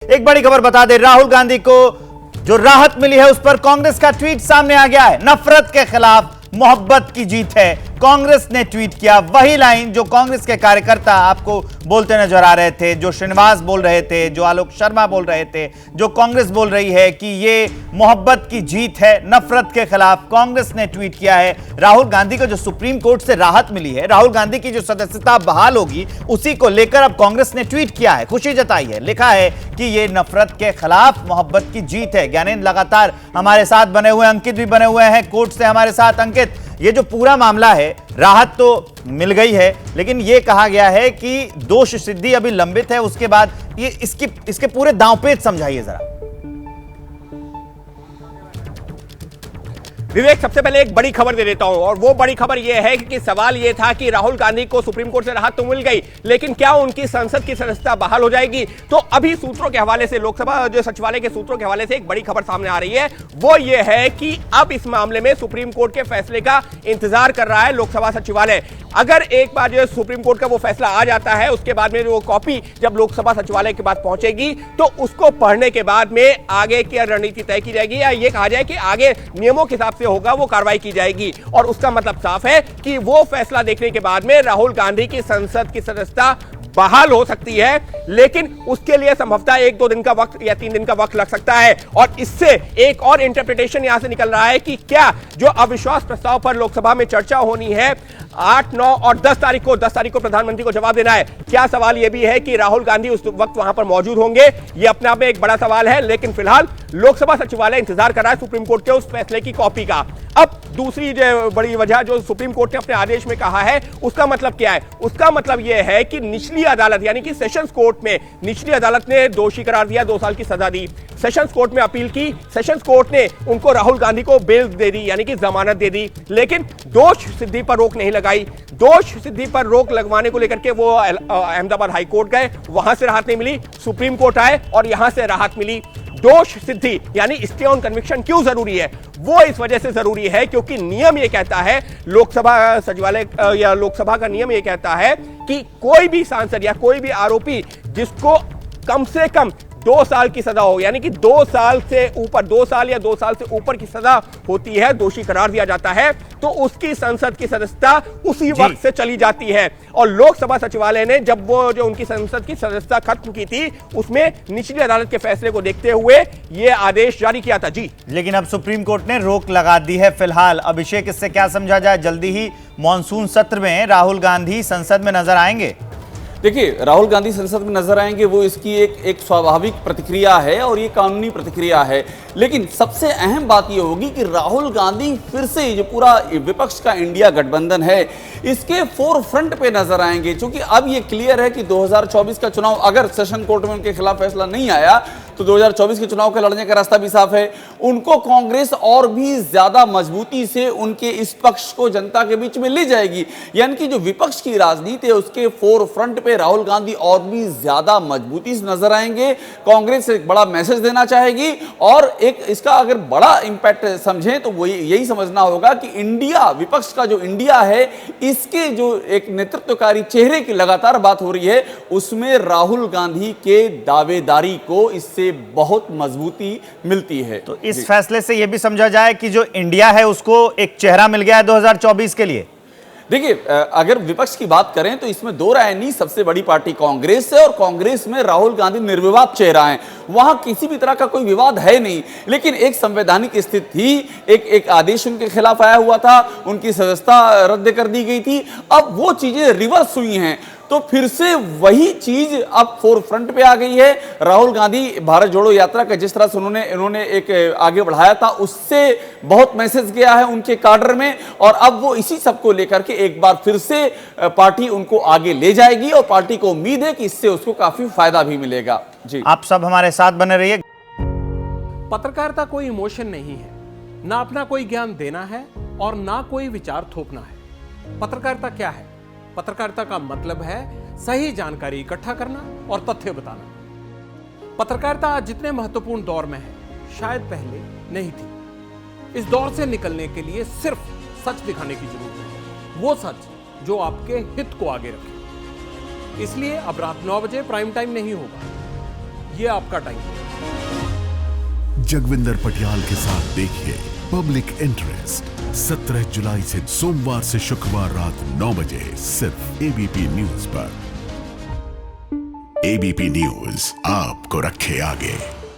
एक बड़ी खबर बता दें, राहुल गांधी को जो राहत मिली है उस पर कांग्रेस का ट्वीट सामने आ गया है। नफरत के खिलाफ मोहब्बत की जीत है, कांग्रेस ने ट्वीट किया। वही लाइन जो कांग्रेस के कार्यकर्ता आपको बोलते नजर आ रहे थे, जो श्रीनिवास बोल रहे थे, जो आलोक शर्मा बोल रहे थे, जो कांग्रेस बोल रही है कि ये मोहब्बत की जीत है, नफरत के खिलाफ। कांग्रेस ने ट्वीट किया है। राहुल गांधी को जो सुप्रीम कोर्ट से राहत मिली है, राहुल गांधी की जो सदस्यता बहाल होगी, उसी को लेकर अब कांग्रेस ने ट्वीट किया है, खुशी जताई है। लिखा है कि ये नफरत के खिलाफ मोहब्बत की जीत है। ज्ञानेंद्र लगातार हमारे साथ बने हुए, अंकित भी बने हुए हैं कोर्ट से हमारे साथ। अंकित, ये जो पूरा मामला है, राहत तो मिल गई है, लेकिन यह कहा गया है कि दोष सिद्धि अभी लंबित है। उसके बाद ये इसके पूरे दांवपेच समझाइए जरा। विवेक, सबसे पहले एक बड़ी खबर दे देता हूं, और वो बड़ी खबर यह है कि सवाल यह था कि राहुल गांधी को सुप्रीम कोर्ट से राहत तो मिल गई, लेकिन क्या उनकी संसद की सदस्यता बहाल हो जाएगी? तो अभी सूत्रों के हवाले से, लोकसभा जो सचिवालय के सूत्रों के हवाले से एक बड़ी खबर सामने आ रही है। वो ये है कि अब इस मामले में सुप्रीम कोर्ट के फैसले का इंतजार कर रहा है लोकसभा सचिवालय। अगर एक बार जो सुप्रीम कोर्ट का वो फैसला आ जाता है, उसके बाद में वो कॉपी जब लोकसभा सचिवालय के पास पहुंचेगी, तो उसको पढ़ने के बाद में आगे की रणनीति तय की जाएगी, या ये कहा जाए कि आगे नियमों के हिसाब से होगा वो कार्रवाई की जाएगी। और उसका मतलब साफ है कि वो फैसला देखने के बाद में राहुल गांधी की संसद की सदस्यता बहाल हो सकती है, लेकिन उसके लिए संभवतः 1-2 दिन का वक्त या 3 दिन का वक्त लग सकता है। और इससे एक और इंटरप्रिटेशन यहां से निकल रहा है कि क्या जो अविश्वास प्रस्ताव पर लोकसभा में चर्चा होनी है 8, 9 और 10 तारीख को प्रधानमंत्री को जवाब देना है। क्या सवाल यह भी है कि राहुल गांधी उस वक्त वहां पर मौजूद होंगे? यह अपने आप में एक बड़ा सवाल है, लेकिन फिलहाल लोकसभा सचिवालय इंतजार कर रहा है सुप्रीम कोर्ट के उस फैसले की कॉपी का। अब दूसरी जो बड़ी वजह जो सुप्रीम कोर्ट ने अपने आदेश में कहा है, उसका मतलब क्या है? उसका मतलब यह है कि निचली अदालत यानी कि सेशंस कोर्ट में निचली अदालत ने दोषी करार दिया, 2 साल की सजा दी। सेशंस कोर्ट में अपील की, सेशंस कोर्ट ने उनको राहुल गांधी को बेल दे दी, यानी कि जमानत दे दी, लेकिन दोष सिद्धि पर रोक नहीं लगाई। दोष सिद्धि पर रोक लगवाने को लेकर के वो अहमदाबाद हाई कोर्ट गए, वहां से राहत नहीं मिली, सुप्रीम कोर्ट आए और यहां से राहत मिली। दोष सिद्धि यानी स्टे ऑन कन्विक्शन क्यों जरूरी है? वो इस वजह से जरूरी है क्योंकि नियम ये कहता है, लोकसभा सचिवालय या लोकसभा का नियम ये कहता है कि कोई भी सांसद या कोई भी आरोपी जिसको कम से कम 2 साल की सजा हो, यानी कि 2 साल से ऊपर, 2 साल या 2 साल से ऊपर की सजा होती है, दोषी करार दिया जाता है, तो उसकी संसद की सदस्यता उसी वक्त से चली जाती है। और लोकसभा सचिवालय ने जब वो जो उनकी संसद की सदस्यता खत्म की थी, उसमें निचली अदालत के फैसले को देखते हुए यह आदेश जारी किया था। जी, लेकिन अब सुप्रीम कोर्ट ने रोक लगा दी है फिलहाल। अभिषेक, इससे क्या समझा जाए? जल्दी ही मॉनसून सत्र में राहुल गांधी संसद में नजर आएंगे? देखिए, राहुल गांधी संसद में नजर आएंगे, वो इसकी एक स्वाभाविक प्रतिक्रिया है और ये कानूनी प्रतिक्रिया है। लेकिन सबसे अहम बात ये होगी कि राहुल गांधी फिर से जो पूरा विपक्ष का इंडिया गठबंधन है, इसके फोर फ्रंट पे नजर आएंगे। क्योंकि अब ये क्लियर है कि 2024 का चुनाव अगर सेशन कोर्ट में उनके खिलाफ फैसला नहीं आया तो 2024 के चुनाव के लड़ने का रास्ता भी साफ है। उनको कांग्रेस और भी ज्यादा मजबूती से उनके इस पक्ष को जनता के बीच में ले जाएगी। यानी कि जो विपक्ष की राजनीति है उसके फोर फ्रंट पे राहुल गांधी और भी ज्यादा मजबूती से नजर आएंगे। कांग्रेस एक बड़ा मैसेज देना चाहेगी और एक इसका अगर बड़ा इंपैक्ट समझें तो वो यही समझना होगा कि इंडिया, विपक्ष का जो इंडिया है, इसके जो एक नेतृत्वकारी चेहरे की लगातार बात हो रही है, उसमें राहुल गांधी के दावेदारी को इससे बहुत मजबूती मिलती है। तो इस फैसले से यह भी समझा जाए कि जो इंडिया है उसको एक चेहरा मिल गया है 2024 के लिए। देखिए, अगर विपक्ष की बात करें तो इसमें दो राय नहीं, सबसे बड़ी पार्टी कांग्रेस है और कांग्रेस में राहुल गांधी निर्विवाद चेहरा है, वहां किसी भी तरह का कोई विवाद है नहीं। लेकिन एक संवैधानिक स्थिति थी, एक आदेश उनके खिलाफ आया हुआ था, उनकी सदस्यता रद्द कर दी गई थी। अब वो चीजें रिवर्स हुई हैं, तो फिर से वही चीज अब फोर फ्रंट पे आ गई है। राहुल गांधी भारत जोड़ो यात्रा का जिस तरह से इन्होंने एक आगे बढ़ाया था, उससे बहुत मैसेज गया है उनके काडर में, और अब वो इसी सब को लेकर के एक बार फिर से पार्टी उनको आगे ले जाएगी और पार्टी को उम्मीद है कि इससे उसको काफी फायदा भी मिलेगा। जी, आप सब हमारे साथ बने रहिए। पत्रकारिता कोई इमोशन नहीं है, ना अपना कोई ज्ञान देना है और ना कोई विचार थोपना है। पत्रकारिता क्या है? पत्रकारिता का मतलब है सही जानकारी इकट्ठा करना और तथ्य बताना। पत्रकारिता आज जितने महत्वपूर्ण दौर में है, शायद पहले नहीं थी। इस दौर से निकलने के लिए सिर्फ सच दिखाने की जरूरत है, वो सच जो आपके हित को आगे रखे। इसलिए अब रात 9 बजे प्राइम टाइम नहीं होगा, ये आपका टाइम है। जगविंदर पटियाल के साथ देखिए पब्लिक इंटरेस्ट 17 जुलाई से सोमवार से शुक्रवार रात 9 बजे सिर्फ एबीपी न्यूज पर। एबीपी न्यूज आपको रखे आगे।